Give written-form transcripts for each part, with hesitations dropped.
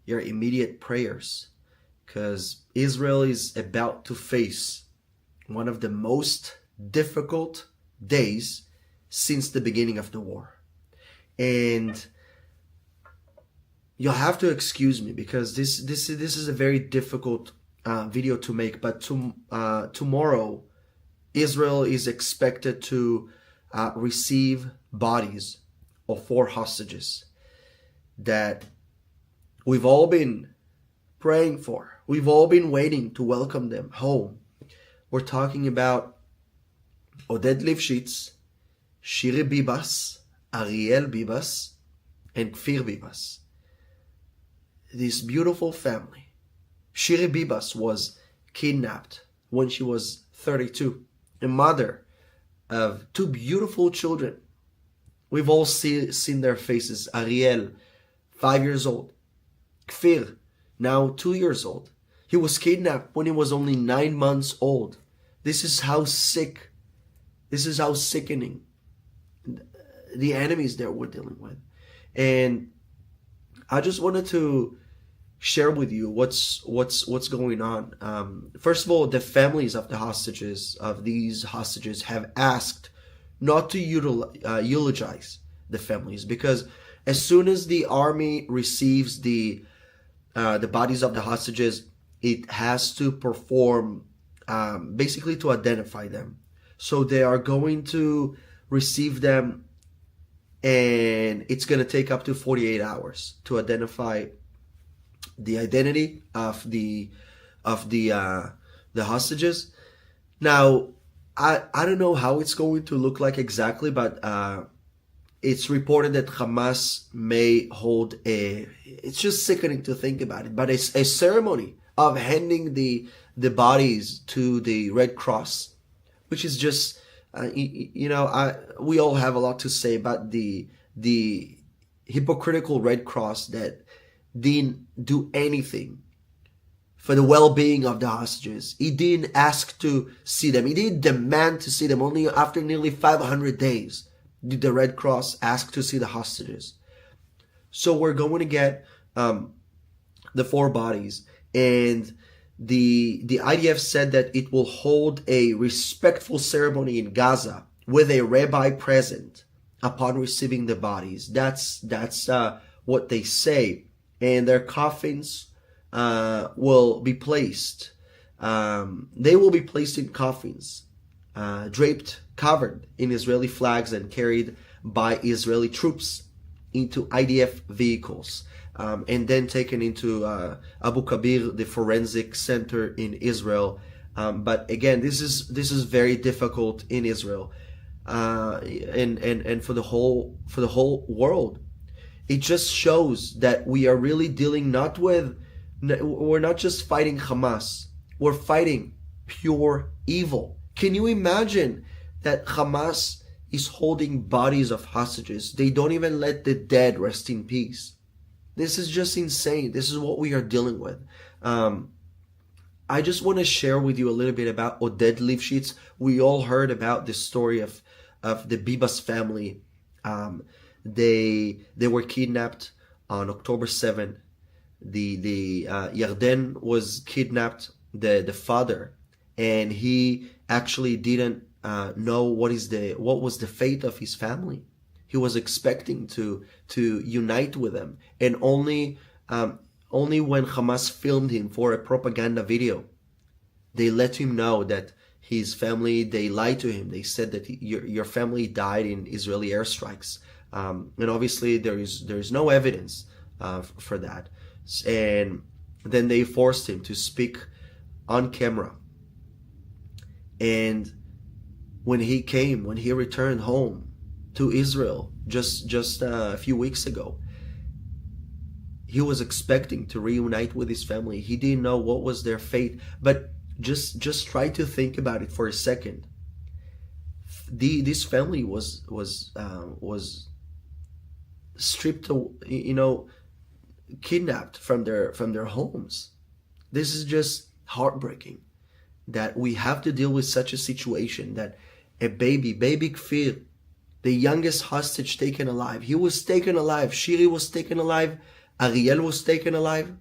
your immediate prayers, because Israel is about to face one of the most difficult days since the beginning of the war. And you'll have to excuse me because this is a very difficult video to make. But tomorrow, Israel is expected to receive bodies of 4 hostages that we've all been praying for. We've all been waiting to welcome them home. We're talking about Oded Lifshitz, Shiri Bibas, Ariel Bibas, and Kfir Bibas. This beautiful family. Shiri Bibas was kidnapped when she was 32, a mother of 2 beautiful children. We've all seen their faces. Ariel, 5 years old. Kfir, now 2 years old. He was kidnapped when he was only 9 months old. This is how sick, this is how sickening the enemies that we're dealing with. And I just wanted to share with you what's going on. First of all, the families of the hostages, of these hostages, have asked not to eulogize the families, because as soon as the army receives the bodies of the hostages, it has to perform basically to identify them. So they are going to receive them, and it's going to take up to 48 hours to identify the identity of the hostages. Now, I don't know how it's going to look like exactly, but it's reported that Hamas may hold it's just sickening to think about it, but it's a ceremony of handing the bodies to the Red Cross, which is just, we all have a lot to say about the hypocritical Red Cross that didn't do anything for the well-being of the hostages. He didn't ask to see them. He didn't demand to see them. Only after nearly 500 days did the Red Cross ask to see the hostages. So we're going to get the 4 bodies, and the IDF said that it will hold a respectful ceremony in Gaza with a rabbi present upon receiving the bodies. That's what they say. And their coffins will be placed. They will be placed in coffins, draped, covered in Israeli flags, and carried by Israeli troops into IDF vehicles, and then taken into Abu Kabir, the forensic center in Israel. But again, this is very difficult in Israel, and for the whole world. It just shows that we are really dealing we're not just fighting Hamas, we're fighting pure evil. Can you imagine that Hamas is holding bodies of hostages? They don't even let the dead rest in peace. This is just insane. This is what we are dealing with. I just want to share with you a little bit about Oded Lifshitz. We all heard about the story of the Bibas family. They were kidnapped on October 7th. The Yarden was kidnapped, the father, and he actually didn't know what was the fate of his family. He was expecting to unite with them, and only when Hamas filmed him for a propaganda video, they let him know that his family, they lied to him. They said that your family died in Israeli airstrikes. And obviously there is no evidence for that. And then they forced him to speak on camera. And when he returned home to Israel just a few weeks ago, he was expecting to reunite with his family. He didn't know what was their fate. But just try to think about it for a second. This family was stripped, kidnapped from their homes. This is just heartbreaking that we have to deal with such a situation, that a baby Kfir, the youngest hostage taken alive, he was taken alive. Shiri was taken alive Ariel was taken alive,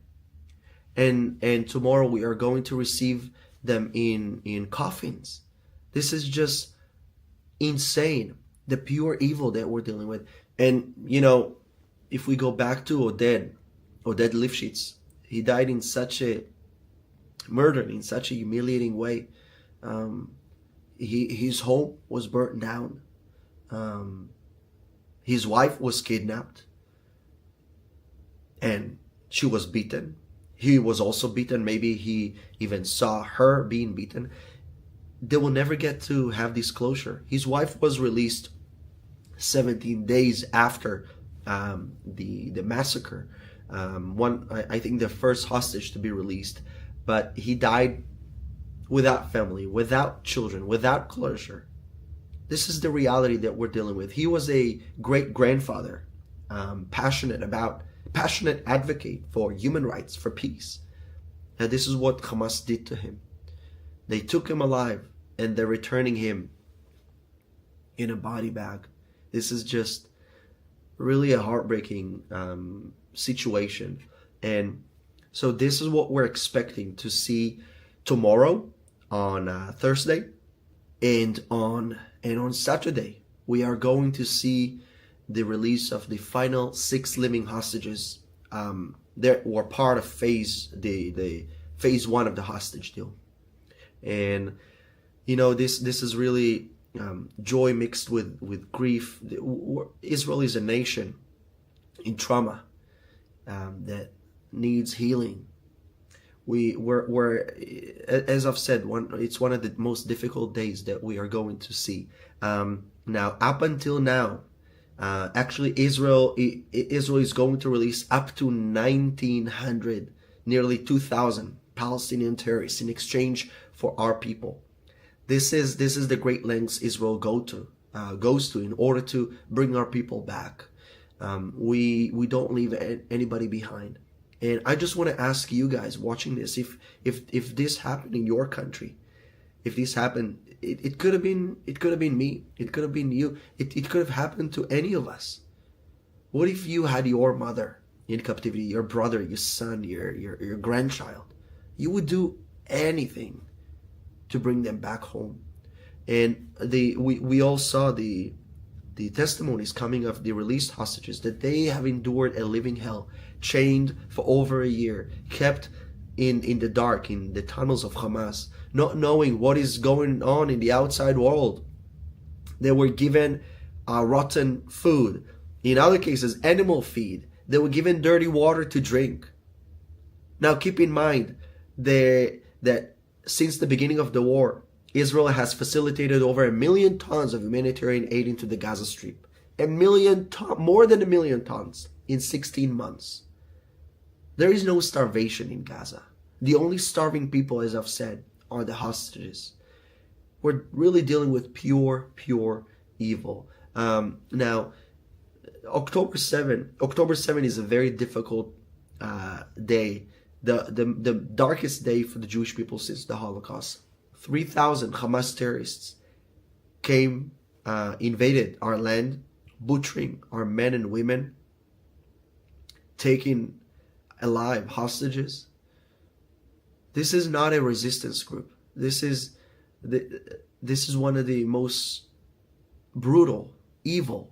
and tomorrow we are going to receive them in coffins. This is just insane, the pure evil that we're dealing with. And if we go back to Oded Lifshitz, he died in such a murdered in such a humiliating way. His home was burnt down. His wife was kidnapped, and she was beaten. He was also beaten. Maybe he even saw her being beaten. They will never get to have this closure. His wife was released 17 days after the massacre. I think the first hostage to be released, but he died without family, without children, without closure. This is the reality that we're dealing with. He was a great grandfather, passionate advocate for human rights, for peace. And this is what Hamas did to him. They took him alive and they're returning him in a body bag. This is just really a heartbreaking situation. And so this is what we're expecting to see tomorrow on Thursday, and on Saturday we are going to see the release of the final 6 living hostages that were part of phase 1 of the hostage deal. And this is really joy mixed with grief. Israel is a nation in trauma that needs healing. We're as I've said, it's one of the most difficult days that we are going to see. Now, up until now, actually Israel is going to release up to 1,900, nearly 2,000 Palestinian terrorists in exchange for our people. This is the great lengths Israel goes to in order to bring our people back. We don't leave anybody behind. And I just want to ask you guys watching this, if this happened in your country, if this happened, it could have been me, it could have been you, it could have happened to any of us. What if you had your mother in captivity, your brother, your son, your grandchild? You would do anything to bring them back home. And we all saw the testimonies coming of the released hostages, that they have endured a living hell, chained for over a year, kept in the dark, in the tunnels of Hamas, not knowing what is going on in the outside world. They were given rotten food, in other cases animal feed. They were given dirty water to drink. Now keep in mind that since the beginning of the war, Israel has facilitated over 1 million tons of humanitarian aid into the Gaza Strip. More than 1 million tons in 16 months. There is no starvation in Gaza. The only starving people, as I've said, are the hostages. We're really dealing with pure evil. Now, October 7 is a very difficult day. The darkest day for the Jewish people since the Holocaust. 3,000 Hamas terrorists came, invaded our land, butchering our men and women, taking alive hostages. This is not a resistance group. This is one of the most brutal, evil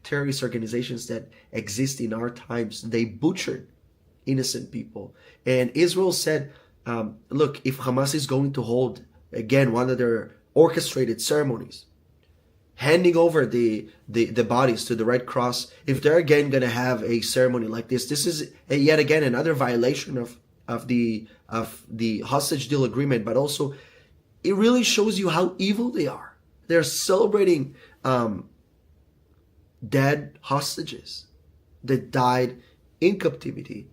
terrorist organizations that exist in our times. They butchered innocent people. And Israel said, look, if Hamas is going to hold, again, one of their orchestrated ceremonies, handing over the bodies to the Red Cross, if they're again going to have a ceremony like this is yet again another violation of the hostage deal agreement. But also, it really shows you how evil they are. They're celebrating dead hostages that died in captivity.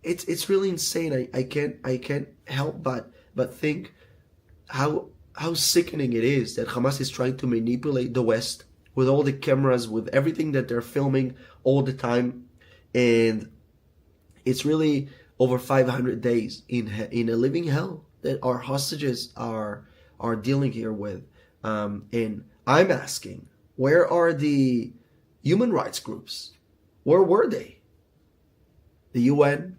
It's really insane. I can't help but think how sickening it is that Hamas is trying to manipulate the West with all the cameras, with everything that they're filming all the time. And it's really over 500 days in a living hell that our hostages are dealing here with. And I'm asking, where are the human rights groups? Where were they? The UN,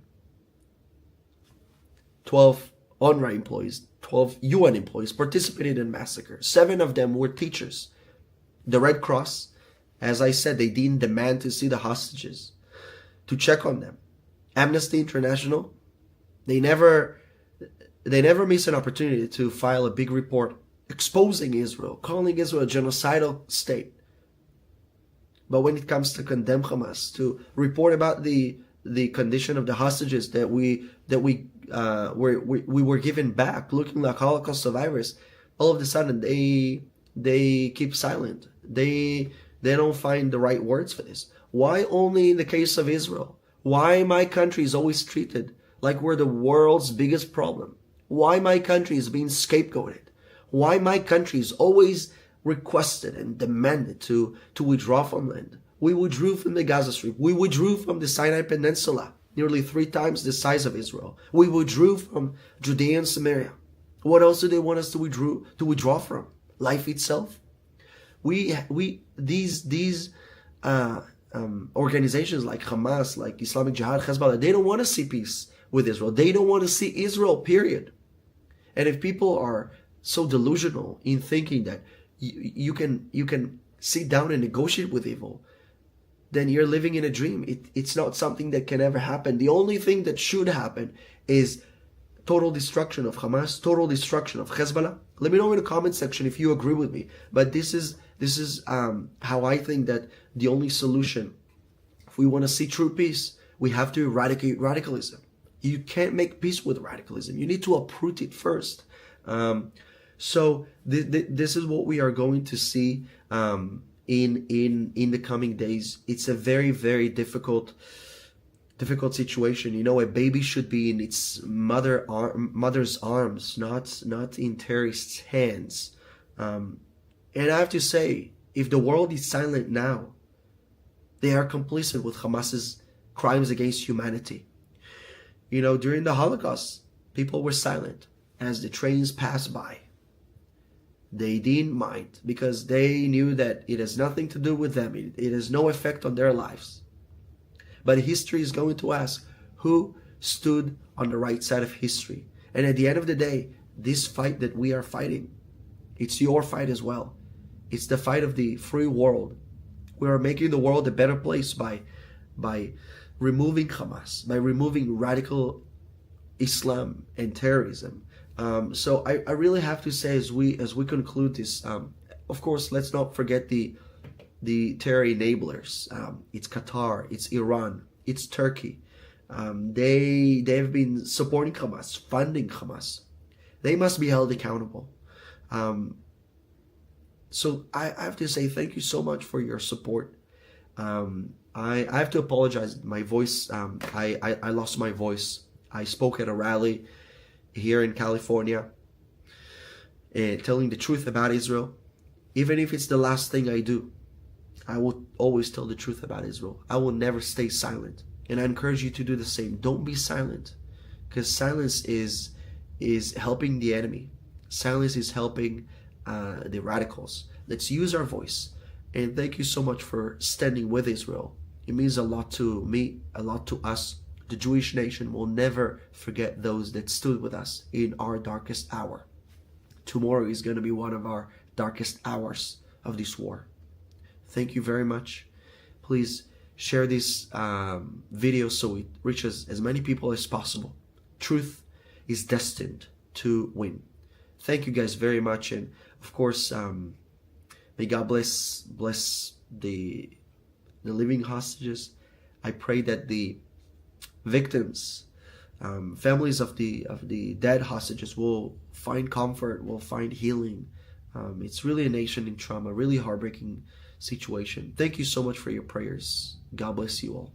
12 UNRWA employees, 12 UN employees participated in massacre. 7 of them were teachers. The Red Cross, as I said, they didn't demand to see the hostages, to check on them. Amnesty International, they never miss an opportunity to file a big report exposing Israel, calling Israel a genocidal state. But when it comes to condemn Hamas, to report about the condition of the hostages that we were given back, looking like Holocaust survivors, all of a sudden they keep silent. They don't find the right words for this. Why only in the case of Israel? Why my country is always treated like we're the world's biggest problem? Why my country is being scapegoated? Why my country is always requested and demanded to withdraw from land? We withdrew from the Gaza Strip. We withdrew from the Sinai Peninsula, nearly 3 times the size of Israel. We withdrew from Judea and Samaria. What else do they want us to withdraw from? Life itself. These organizations like Hamas, like Islamic Jihad, Hezbollah, they don't want to see peace with Israel. They don't want to see Israel, period. And if people are so delusional in thinking that you can sit down and negotiate with evil, then you're living in a dream. It's not something that can ever happen. The only thing that should happen is total destruction of Hamas, total destruction of Hezbollah. Let me know in the comment section if you agree with me. But this is how I think that the only solution, if we want to see true peace, we have to eradicate radicalism. You can't make peace with radicalism. You need to uproot it first. So this is what we are going to see in the coming days. It's a very, very difficult situation. You know, a baby should be in its mother's arms, not in terrorists' hands. And I have to say, if the world is silent now, they are complicit with Hamas's crimes against humanity. You know, during the Holocaust, people were silent as the trains passed by. They didn't mind because they knew that it has nothing to do with them. It has no effect on their lives. But history is going to ask who stood on the right side of history. And at the end of the day, this fight that we are fighting, it's your fight as well. It's the fight of the free world. We are making the world a better place by removing Hamas, by removing radical Islam and terrorism. So I really have to say, as we conclude this, of course, let's not forget the terror enablers. It's Qatar, it's Iran, it's Turkey. They've been supporting Hamas, funding Hamas. They must be held accountable. So I have to say thank you so much for your support. I have to apologize. My voice, I lost my voice. I spoke at a rally here in California, telling the truth about Israel. Even if it's the last thing I do, I will always tell the truth about Israel. I will never stay silent. And I encourage you to do the same. Don't be silent, because silence is helping the enemy. Silence is helping the radicals. Let's use our voice. And thank you so much for standing with Israel. It means a lot to me, a lot to us. The Jewish nation will never forget those that stood with us in our darkest hour. Tomorrow is going to be one of our darkest hours of this war. Thank you very much. Please share this video so it reaches as many people as possible. Truth is destined to win. Thank you guys very much. And of course, may God bless the living hostages. I pray that the victims, families of the dead hostages will find comfort, will find healing. It's really a nation in trauma, really heartbreaking situation. Thank you so much for your prayers. God bless you all.